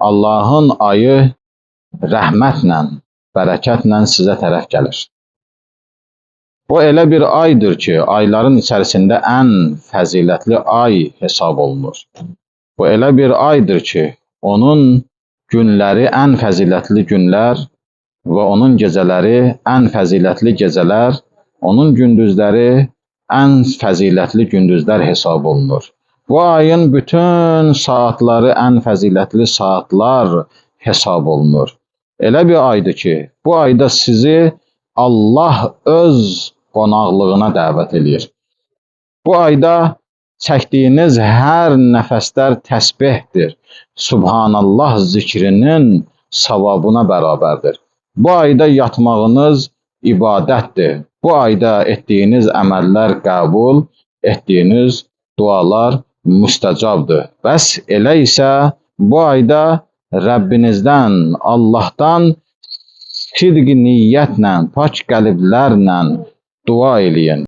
Allahın ayı rəhmətlə, bərəkətlə sizə tərəf gəlir. Bu elə bir aydır ki, ayların içərisində ən fəzilətli ay hesab olunur. Bu elə bir aydır ki, onun günləri ən fəzilətli günlər və onun gecələri ən fəzilətli gecələr, onun gündüzləri ən fəzilətli gündüzlər hesab olunur. Bu ayın bütün saatları ən fəzilətli saatlar hesab olunur. Elə bir aydır ki, bu ayda sizi Allah öz qonaqlığına dəvət edir. Bu ayda çəkdiyiniz hər nəfəslər təsbihdir. Subhanallah zikrinin savabına bərabərdir. Bu ayda yatmağınız ibadətdir. Bu ayda etdiyiniz əməllər qəbul, etdiyiniz dualar müstəcabdır. Bəs elə isə bu ayda Rəbbinizdən, Allahdan sidq niyyətlə, pak qəlblərlə dua eləyin.